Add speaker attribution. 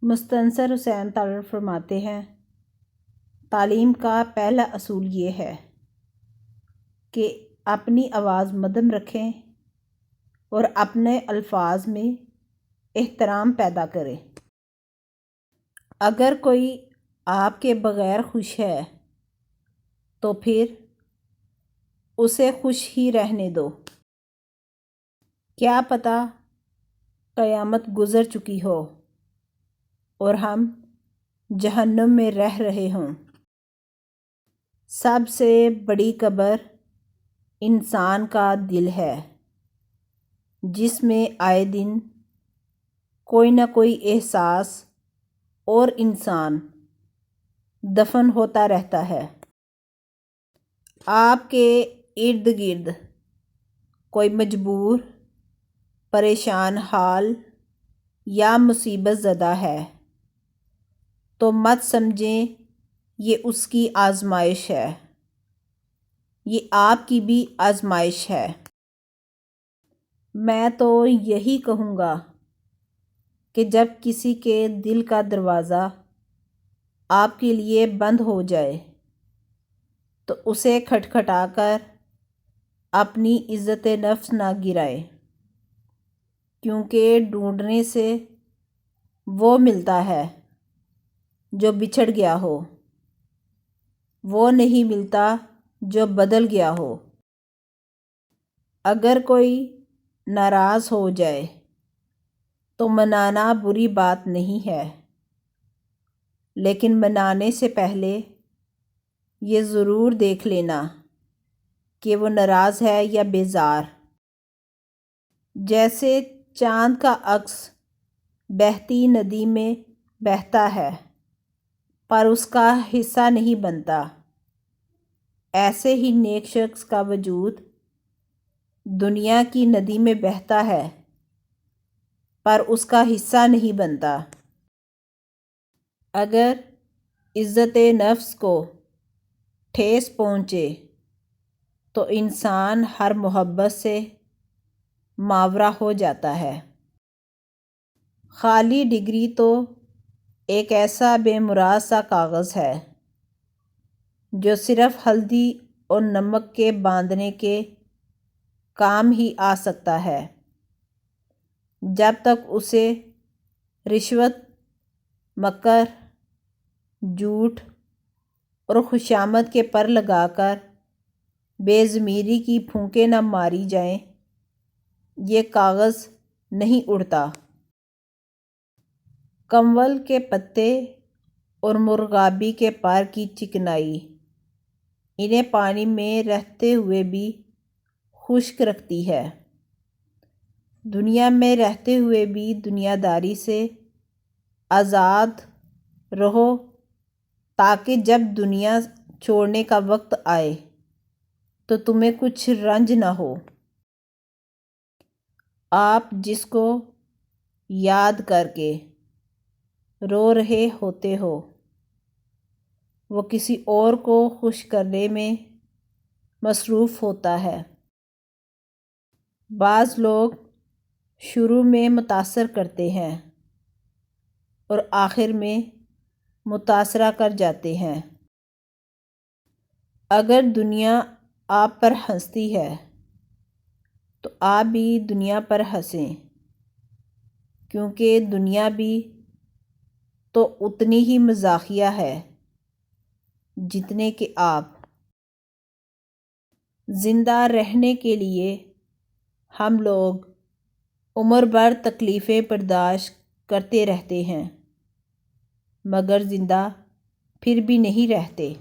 Speaker 1: مستنصر حسین تارڑ فرماتے ہیں، تعلیم کا پہلا اصول یہ ہے کہ اپنی آواز مدھم رکھیں اور اپنے الفاظ میں احترام پیدا کریں۔ اگر کوئی آپ کے بغیر خوش ہے تو پھر اسے خوش ہی رہنے دو۔ کیا پتہ قیامت گزر چکی ہو اور ہم جہنم میں رہ رہے ہوں۔ سب سے بڑی قبر انسان کا دل ہے، جس میں آئے دن کوئی نہ کوئی احساس اور انسان دفن ہوتا رہتا ہے۔ آپ کے ارد گرد کوئی مجبور، پریشان حال یا مصیبت زدہ ہے تو مت سمجھیں یہ اس کی آزمائش ہے، یہ آپ کی بھی آزمائش ہے۔ میں تو یہی کہوں گا کہ جب کسی کے دل کا دروازہ آپ کے لیے بند ہو جائے تو اسے کھٹکھٹا کر اپنی عزت نفس نہ گرائے، کیونکہ ڈھونڈنے سے وہ ملتا ہے جو بچھڑ گیا ہو، وہ نہیں ملتا جو بدل گیا ہو۔ اگر کوئی ناراض ہو جائے تو منانا بری بات نہیں ہے، لیکن منانے سے پہلے یہ ضرور دیکھ لینا کہ وہ ناراض ہے یا بیزار۔ جیسے چاند کا عکس بہتی ندی میں بہتا ہے پر اس کا حصہ نہیں بنتا، ایسے ہی نیک شخص کا وجود دنیا کی ندی میں بہتا ہے پر اس کا حصہ نہیں بنتا۔ اگر عزت نفس کو ٹھیس پہنچے تو انسان ہر محبت سے ماورا ہو جاتا ہے۔ خالی ڈگری تو ایک ایسا بے مراد سا کاغذ ہے جو صرف ہلدی اور نمک کے باندھنے کے کام ہی آ سکتا ہے۔ جب تک اسے رشوت، مکر، جھوٹ اور خوشامد کے پر لگا کر بے ضمیری کی پھونکیں نہ ماری جائیں، یہ کاغذ نہیں اڑتا۔ کنول کے پتے اور مرغابی کے پر کی چکنائی انہیں پانی میں رہتے ہوئے بھی خشک رکھتی ہے۔ دنیا میں رہتے ہوئے بھی دنیا داری سے آزاد رہو تاکہ جب دنیا چھوڑنے کا وقت آئے تو تمہیں کچھ رنج نہ ہو۔ آپ جس کو یاد کر کے رو رہے ہوتے ہو وہ کسی اور کو خوش کرنے میں مصروف ہوتا ہے۔ بعض لوگ شروع میں متاثر کرتے ہیں اور آخر میں متاثرہ کر جاتے ہیں۔ اگر دنیا آپ پر ہنستی ہے تو آپ بھی دنیا پر ہنسیں، کیونکہ دنیا بھی تو اتنی ہی مزاحیہ ہے جتنے کہ آپ۔ زندہ رہنے کے لیے ہم لوگ عمر بھر تکلیفیں برداشت کرتے رہتے ہیں، مگر زندہ پھر بھی نہیں رہتے۔